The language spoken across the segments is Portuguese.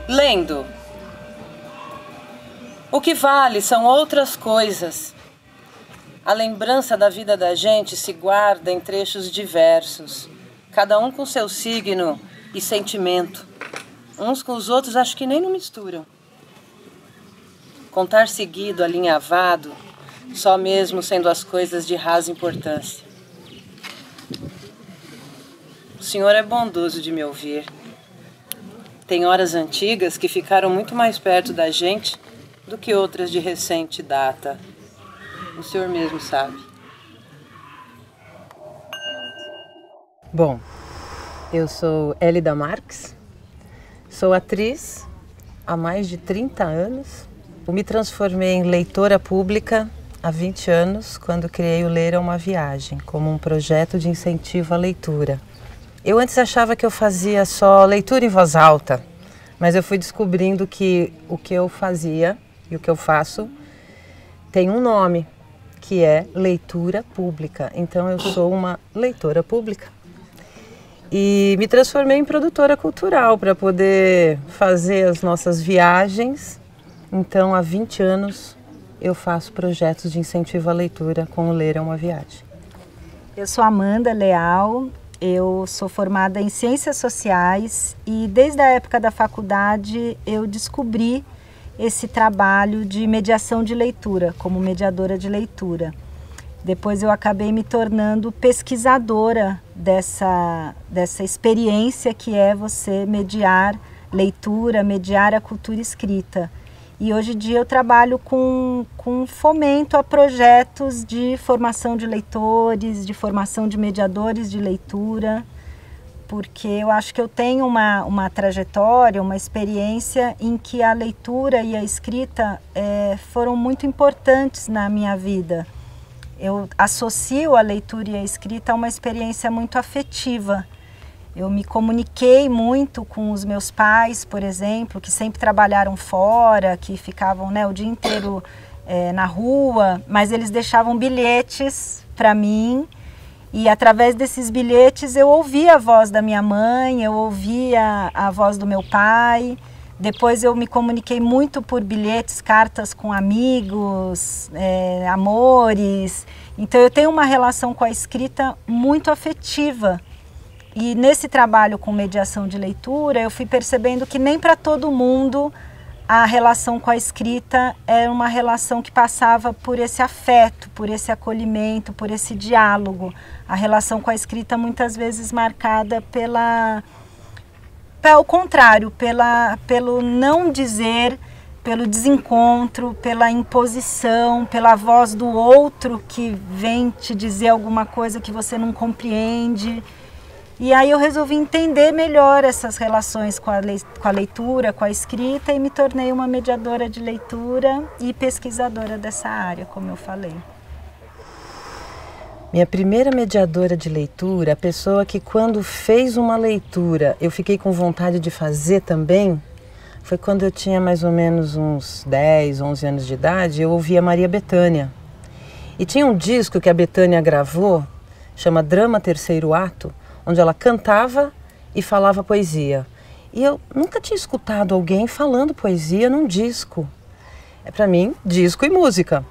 Lendo. O que vale são outras coisas. A lembrança da vida da gente se guarda em trechos diversos, cada um com seu signo e sentimento. Uns com os outros acho que nem não misturam. Contar seguido, alinhavado, só mesmo sendo as coisas de rasa importância. O senhor é bondoso de me ouvir. Tem horas antigas que ficaram muito mais perto da gente do que outras de recente data. O senhor mesmo sabe. Bom, eu sou Elida Marques, sou atriz há mais de 30 anos. Eu me transformei em leitora pública há 20 anos, quando criei o Ler é uma Viagem, como um projeto de incentivo à leitura. Eu antes achava que eu fazia só leitura em voz alta, mas eu fui descobrindo que o que eu fazia e o que eu faço tem um nome, que é leitura pública. Então eu sou uma leitora pública. E me transformei em produtora cultural para poder fazer as nossas viagens. Então há 20 anos eu faço projetos de incentivo à leitura com o Ler é uma Viagem. Eu sou Amanda Leal. Eu sou formada em Ciências Sociais e desde a época da faculdade eu descobri esse trabalho de mediação de leitura, como mediadora de leitura. Depois eu acabei me tornando pesquisadora dessa experiência que é você mediar leitura, mediar a cultura escrita. E hoje em dia eu trabalho com fomento a projetos de formação de leitores, de formação de mediadores de leitura, porque eu acho que eu tenho uma trajetória, uma experiência em que a leitura e a escrita foram muito importantes na minha vida. Eu associo a leitura e a escrita a uma experiência muito afetiva. Eu me comuniquei muito com os meus pais, por exemplo, que sempre trabalharam fora, que ficavam, né, o dia inteiro na rua, mas eles deixavam bilhetes para mim e através desses bilhetes eu ouvia a voz da minha mãe, eu ouvia a voz do meu pai. Depois eu me comuniquei muito por bilhetes, cartas com amigos, amores. Então eu tenho uma relação com a escrita muito afetiva. E nesse trabalho com mediação de leitura, eu fui percebendo que nem para todo mundo a relação com a escrita era uma relação que passava por esse afeto, por esse acolhimento, por esse diálogo. A relação com a escrita muitas vezes marcada ao contrário, pelo não dizer, pelo desencontro, pela imposição, pela voz do outro que vem te dizer alguma coisa que você não compreende. E aí eu resolvi entender melhor essas relações com a leitura, com a escrita e me tornei uma mediadora de leitura e pesquisadora dessa área, como eu falei. Minha primeira mediadora de leitura, a pessoa que quando fez uma leitura eu fiquei com vontade de fazer também, foi quando eu tinha mais ou menos uns 10, 11 anos de idade, eu ouvia Maria Bethânia. E tinha um disco que a Bethânia gravou, chama Drama Terceiro Ato, onde ela cantava e falava poesia. E eu nunca tinha escutado alguém falando poesia num disco. Para mim, disco e música.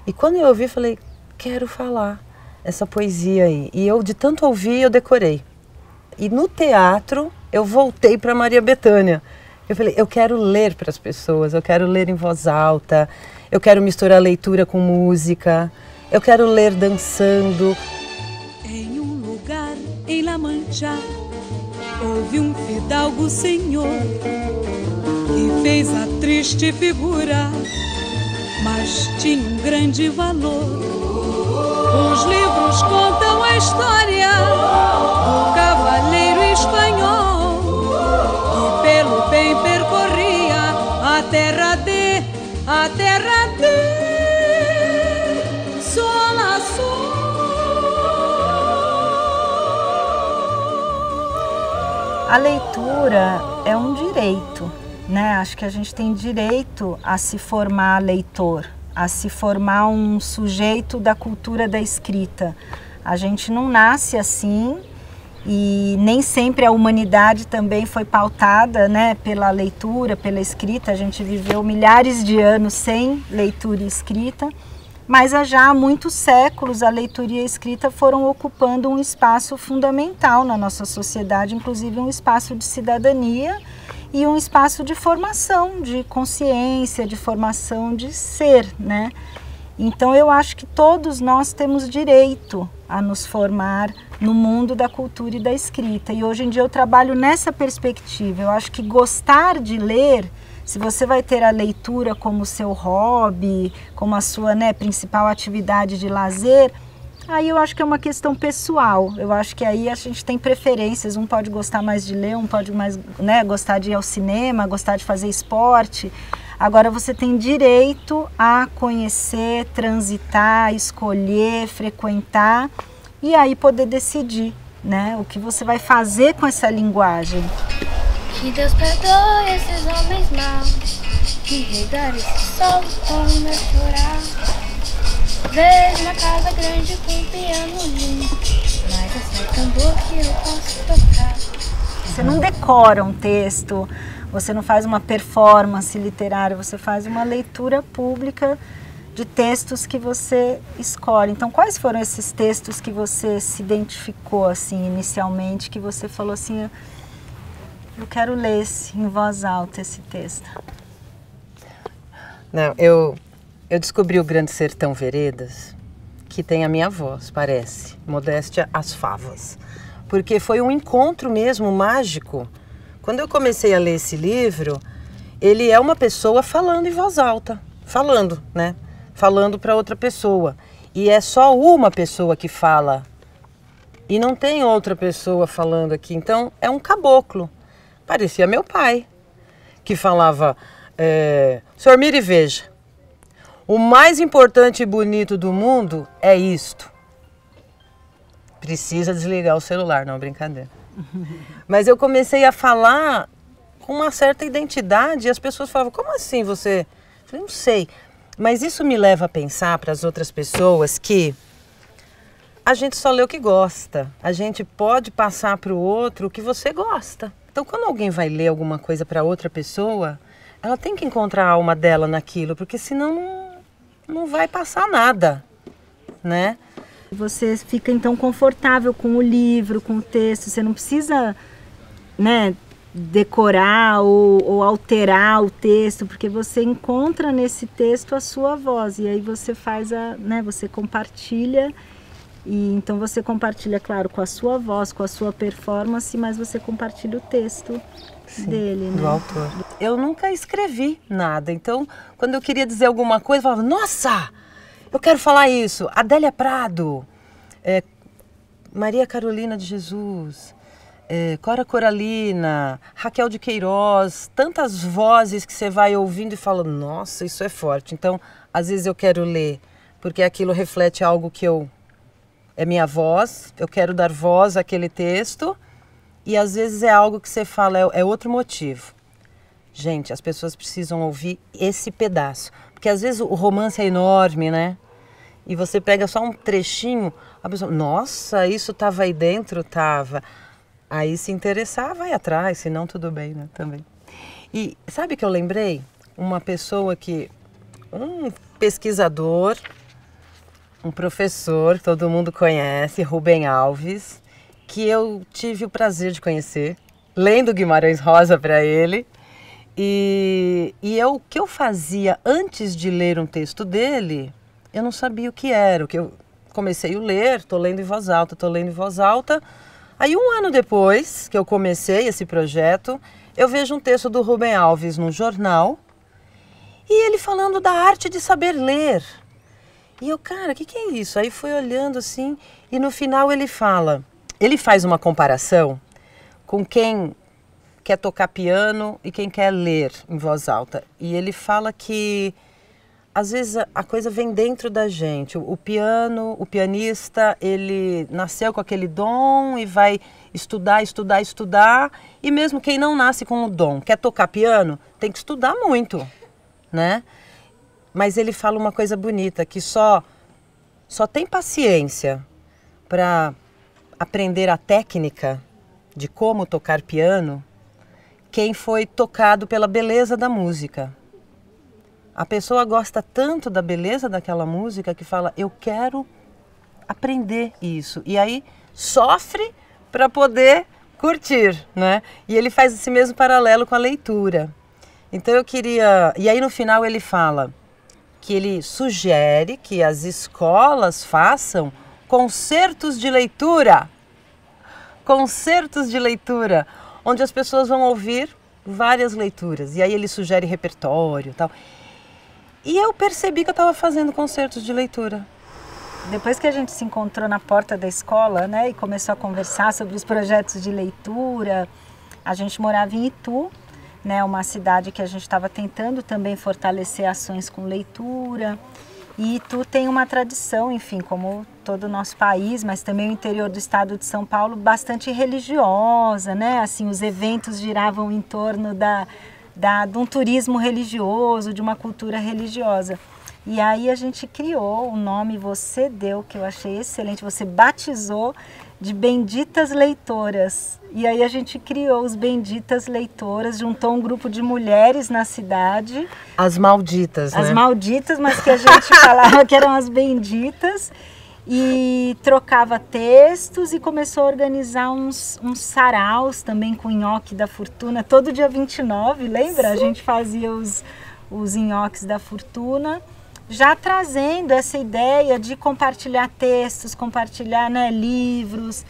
E quando eu ouvi, falei, quero falar essa poesia aí. E eu, de tanto ouvir, eu decorei. E no teatro, eu voltei para Maria Bethânia. Eu falei, eu quero ler para as pessoas, eu quero ler em voz alta, eu quero misturar leitura com música, eu quero ler dançando. Em La Mancha, Houve um fidalgo senhor que fez a triste figura, mas tinha um grande valor. Os livros contam a história do cavaleiro espanhol que pelo bem percorria a terra de sol a sol. A leitura é um direito, né? Acho que a gente tem direito a se formar leitor, a se formar um sujeito da cultura da escrita. A gente não nasce assim e nem sempre a humanidade também foi pautada, né, pela leitura, pela escrita. A gente viveu milhares de anos sem leitura e escrita, mas já há muitos séculos a leitura e a escrita foram ocupando um espaço fundamental na nossa sociedade, inclusive um espaço de cidadania e um espaço de formação, de consciência, de formação de ser, né? Então eu acho que todos nós temos direito a nos formar no mundo da cultura e da escrita. E hoje em dia eu trabalho nessa perspectiva. Eu acho que gostar de ler, se você vai ter a leitura como seu hobby, como a sua, né, principal atividade de lazer, aí eu acho que é uma questão pessoal. Eu acho que aí a gente tem preferências. Um pode gostar mais de ler, um pode mais, né, gostar de ir ao cinema, gostar de fazer esporte. Agora você tem direito a conhecer, transitar, escolher, frequentar e aí poder decidir, né, o que você vai fazer com essa linguagem. Que Deus perdoe esses homens maus que regaram esse sol com chorar. Vejo uma casa grande com um piano lindo, mas é só tambor que eu posso tocar. Você não decora um texto, você não faz uma performance literária, você faz uma leitura pública de textos que você escolhe. Então, quais foram esses textos que você se identificou assim inicialmente, que você falou assim, eu quero ler em voz alta esse texto? Não, eu descobri o Grande Sertão Veredas, que tem a minha voz, parece, Modéstia às Favas, porque foi um encontro mesmo mágico. Quando eu comecei a ler esse livro, ele é uma pessoa falando em voz alta, falando, né? Falando para outra pessoa. E é só uma pessoa que fala, e não tem outra pessoa falando aqui. Então, é um caboclo. Parecia meu pai, que falava, senhor mire e veja, o mais importante e bonito do mundo é isto. Precisa desligar o celular, não, brincadeira. Mas eu comecei a falar com uma certa identidade e as pessoas falavam, como assim você? Eu falei, não sei. Mas isso me leva a pensar para as outras pessoas que a gente só lê o que gosta. A gente pode passar para o outro o que você gosta. Então, quando alguém vai ler alguma coisa para outra pessoa, ela tem que encontrar a alma dela naquilo, porque senão não vai passar nada, né? Você fica então confortável com o livro, com o texto, você não precisa, né, decorar ou alterar o texto, porque você encontra nesse texto a sua voz e aí você faz você compartilha. E então você compartilha, claro, com a sua voz, com a sua performance, mas você compartilha o texto dele, né? Do autor. Eu nunca escrevi nada, então quando eu queria dizer alguma coisa, eu falava, nossa, eu quero falar isso. Adélia Prado, Maria Carolina de Jesus, Cora Coralina, Raquel de Queiroz, tantas vozes que você vai ouvindo e fala, nossa, isso é forte. Então, às vezes eu quero ler, porque aquilo reflete algo que é minha voz, eu quero dar voz àquele texto, e às vezes é algo que você fala, é outro motivo. Gente, as pessoas precisam ouvir esse pedaço, porque às vezes o romance é enorme, né? E você pega só um trechinho, a pessoa, nossa, isso estava aí dentro? Tava. Aí se interessar, vai atrás, senão tudo bem, né? Também. E sabe que eu lembrei? Uma pessoa um pesquisador, um professor que todo mundo conhece, Rubem Alves, que eu tive o prazer de conhecer, lendo Guimarães Rosa para ele. E o que eu fazia antes de ler um texto dele, eu não sabia o que era. O que eu comecei a ler, estou lendo em voz alta, Aí 1 ano depois que eu comecei esse projeto, eu vejo um texto do Rubem Alves num jornal e ele falando da arte de saber ler. E eu, cara, o que é isso? Aí fui olhando assim e no final ele faz uma comparação com quem quer tocar piano e quem quer ler em voz alta. E ele fala que às vezes a coisa vem dentro da gente. O pianista, ele nasceu com aquele dom e vai estudar. E mesmo quem não nasce com o dom, quer tocar piano, tem que estudar muito, né? Mas ele fala uma coisa bonita, que só tem paciência para aprender a técnica de como tocar piano quem foi tocado pela beleza da música. A pessoa gosta tanto da beleza daquela música que fala, eu quero aprender isso. E aí sofre para poder curtir, né? E ele faz esse mesmo paralelo com a leitura. Então eu queria... E aí no final ele fala que ele sugere que as escolas façam concertos de leitura. Concertos de leitura, onde as pessoas vão ouvir várias leituras. E aí ele sugere repertório e tal. E eu percebi que eu estava fazendo concertos de leitura. Depois que a gente se encontrou na porta da escola, né, e começou a conversar sobre os projetos de leitura, a gente morava em Itu, né, uma cidade que a gente estava tentando também fortalecer ações com leitura. E Itu tem uma tradição, enfim, como todo o nosso país, mas também o interior do estado de São Paulo, bastante religiosa, né? Assim, os eventos giravam em torno de um turismo religioso, de uma cultura religiosa. E aí a gente criou o nome, você deu, que eu achei excelente, você batizou de Benditas Leitoras. E aí a gente criou os Benditas Leitoras, juntou um grupo de mulheres na cidade. As malditas, né? As malditas, mas que a gente falava que eram as benditas. E trocava textos e começou a organizar uns saraus também com nhoque da fortuna. Todo dia 29, lembra? Sim. A gente fazia os nhoques da fortuna, já trazendo essa ideia de compartilhar textos, compartilhar, né, livros,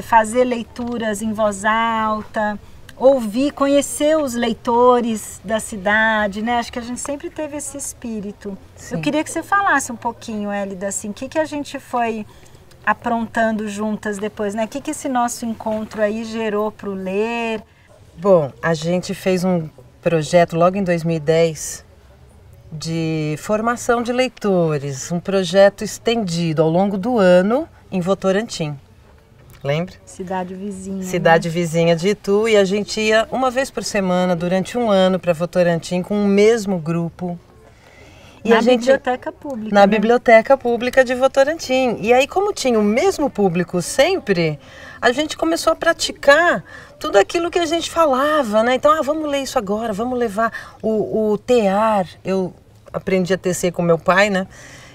fazer leituras em voz alta, ouvir, conhecer os leitores da cidade, né? Acho que a gente sempre teve esse espírito. Sim. Eu queria que você falasse um pouquinho, Hélida, assim, o que a gente foi aprontando juntas depois, né? O que esse nosso encontro aí gerou para o ler? Bom, a gente fez um projeto logo em 2010 de formação de leitores, um projeto estendido ao longo do ano em Votorantim. Lembra? Cidade vizinha. Cidade vizinha de Itu, e a gente ia uma vez por semana durante um ano para Votorantim com o mesmo grupo. E a gente, biblioteca pública. Na, né? Biblioteca pública de Votorantim. E aí, como tinha o mesmo público sempre, a gente começou a praticar tudo aquilo que a gente falava, né? Então, vamos ler isso agora, vamos levar o tear. Eu aprendi a tecer com meu pai, né?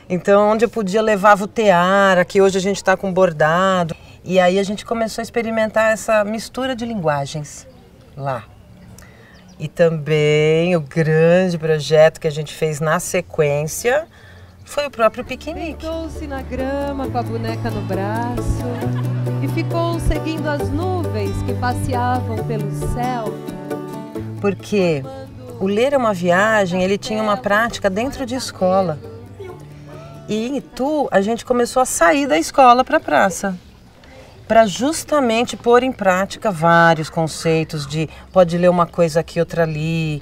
Então, onde eu podia levava o tear, aqui hoje a gente está com bordado. E aí a gente começou a experimentar essa mistura de linguagens lá. E também o grande projeto que a gente fez na sequência foi o próprio piquenique. Deitou-se na grama com a boneca no braço e ficou seguindo as nuvens que passeavam pelo céu. Porque o Ler é uma Viagem, ele tinha uma prática dentro de escola. E em Itu a gente começou a sair da escola para a praça, para justamente pôr em prática vários conceitos de pode ler uma coisa aqui, outra ali,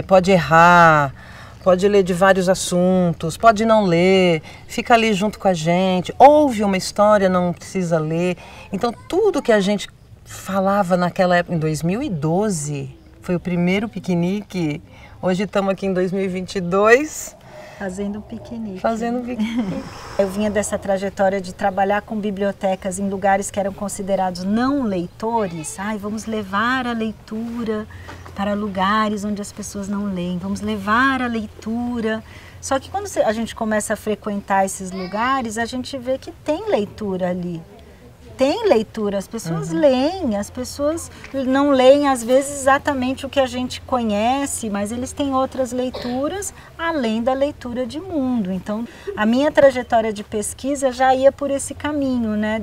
pode errar, pode ler de vários assuntos, pode não ler, fica ali junto com a gente, ouve uma história, não precisa ler. Então tudo que a gente falava naquela época, em 2012, foi o primeiro piquenique, hoje estamos aqui em 2022... Fazendo um piquenique. Fazendo um piquenique. Eu vinha dessa trajetória de trabalhar com bibliotecas em lugares que eram considerados não leitores. Vamos levar a leitura para lugares onde as pessoas não leem. Vamos levar a leitura. Só que quando a gente começa a frequentar esses lugares, a gente vê que tem leitura ali. tem leitura, as pessoas leem, as pessoas não leem às vezes exatamente o que a gente conhece, mas eles têm outras leituras além da leitura de mundo. Então, a minha trajetória de pesquisa já ia por esse caminho, né,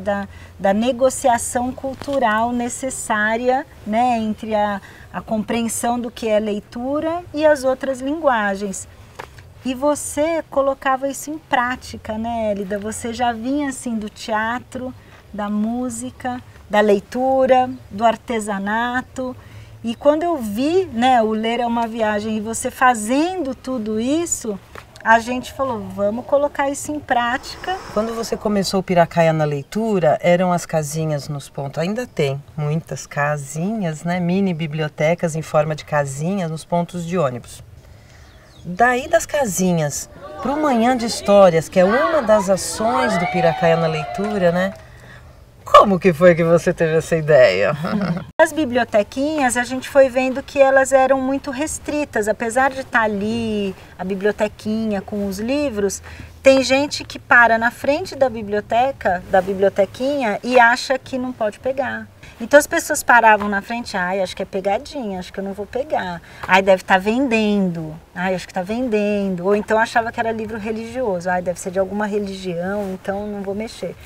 da negociação cultural necessária, né, entre a compreensão do que é leitura e as outras linguagens. E você colocava isso em prática, né, Elida? Você já vinha assim do teatro, da música, da leitura, do artesanato. E quando eu vi, né, o Ler é uma Viagem, e você fazendo tudo isso, a gente falou, vamos colocar isso em prática. Quando você começou o Piracaia na leitura, eram as casinhas nos pontos, ainda tem muitas casinhas, né, mini bibliotecas em forma de casinhas nos pontos de ônibus. Daí das casinhas para o Manhã de Histórias, que é uma das ações do Piracaia na leitura, né? Como que foi que você teve essa ideia? As bibliotequinhas, a gente foi vendo que elas eram muito restritas, apesar de estar ali a bibliotequinha com os livros, tem gente que para na frente da bibliotequinha e acha que não pode pegar. Então as pessoas paravam na frente, ai, acho que é pegadinha, acho que eu não vou pegar. Ai, deve estar vendendo, ai, acho que está vendendo. Ou então achava que era livro religioso, ai, deve ser de alguma religião, então não vou mexer.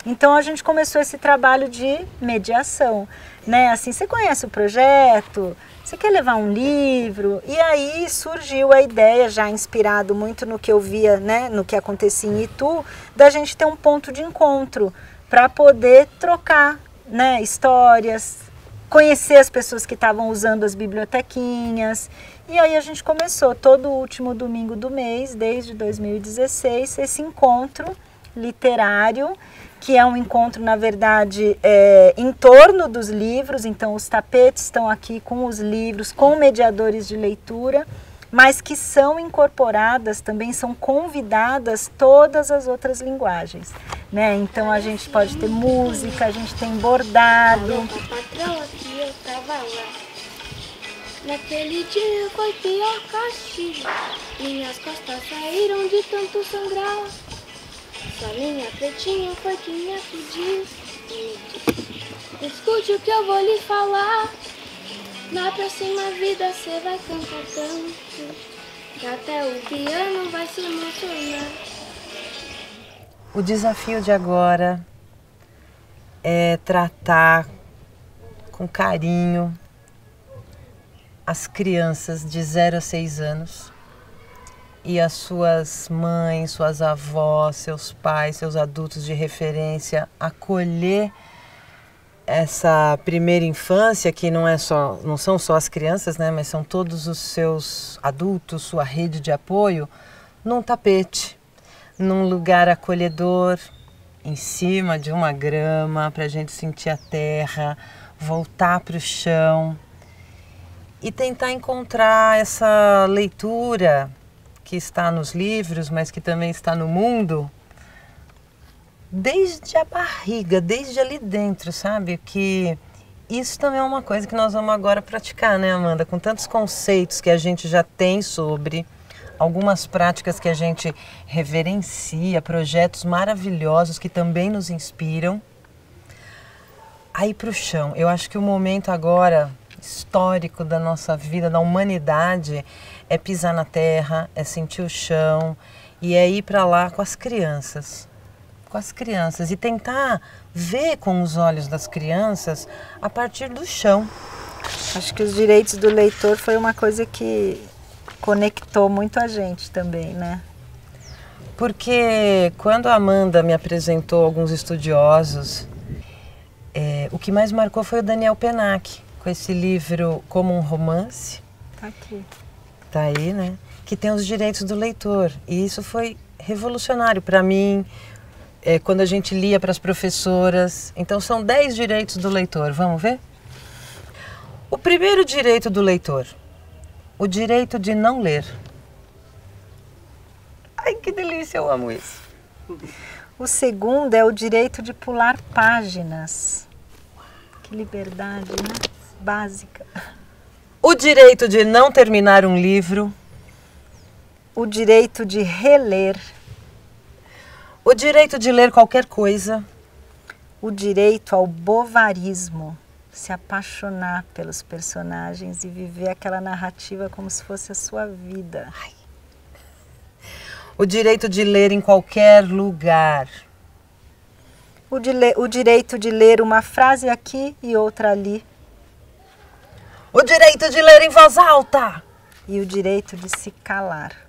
Então a gente começou esse trabalho de mediação, né? Assim, você conhece o projeto? Você quer levar um livro? E aí surgiu a ideia, já inspirado muito no que eu via, né, no que acontecia em Itu, da gente ter um ponto de encontro para poder trocar, né, histórias, conhecer as pessoas que estavam usando as bibliotequinhas. E aí a gente começou todo o último domingo do mês, desde 2016, esse encontro literário, que é um encontro, na verdade, em torno dos livros. Então os tapetes estão aqui com os livros, com mediadores de leitura, mas que são incorporadas, também são convidadas todas as outras linguagens, né? Então a gente pode ter música, a gente tem bordado. Naquele dia foi pior castigo, minhas costas saíram de tanto sangrar. Só minha pretinha foi que me acudiu e me disse: escute o que eu vou lhe falar. Na próxima vida você vai cantar tanto que até o piano vai se emocionar. O desafio de agora é tratar com carinho as crianças de 0 a 6 anos e as suas mães, suas avós, seus pais, seus adultos de referência, acolher essa primeira infância, que não são só as crianças, né, mas são todos os seus adultos, sua rede de apoio, num tapete, num lugar acolhedor, em cima de uma grama, para a gente sentir a terra, voltar para o chão e tentar encontrar essa leitura que está nos livros, mas que também está no mundo, desde a barriga, desde ali dentro, sabe? Que isso também é uma coisa que nós vamos agora praticar, né, Amanda? Com tantos conceitos que a gente já tem sobre, algumas práticas que a gente reverencia, projetos maravilhosos que também nos inspiram. Aí para o chão, eu acho que o momento agora histórico da nossa vida, da humanidade, é pisar na terra, é sentir o chão e é ir para lá com as crianças e tentar ver com os olhos das crianças a partir do chão. Acho que os direitos do leitor foi uma coisa que conectou muito a gente também, né? Porque quando a Amanda me apresentou alguns estudiosos, o que mais marcou foi o Daniel Pennac, com esse livro Como um Romance. Tá aqui. Tá aí, né? Que tem os direitos do leitor. E isso foi revolucionário para mim, quando a gente lia para as professoras. Então são 10 direitos do leitor, vamos ver? O primeiro direito do leitor, o direito de não ler. Ai, que delícia, eu amo isso. O segundo é o direito de pular páginas. Que liberdade, né? Básica. O direito de não terminar um livro. O direito de reler. O direito de ler qualquer coisa. o direito ao bovarismo, se apaixonar pelos personagens e viver aquela narrativa como se fosse a sua vida. Ai. O direito de ler em qualquer lugar. O direito de ler uma frase aqui e outra ali. O direito de ler em voz alta. E o direito de se calar.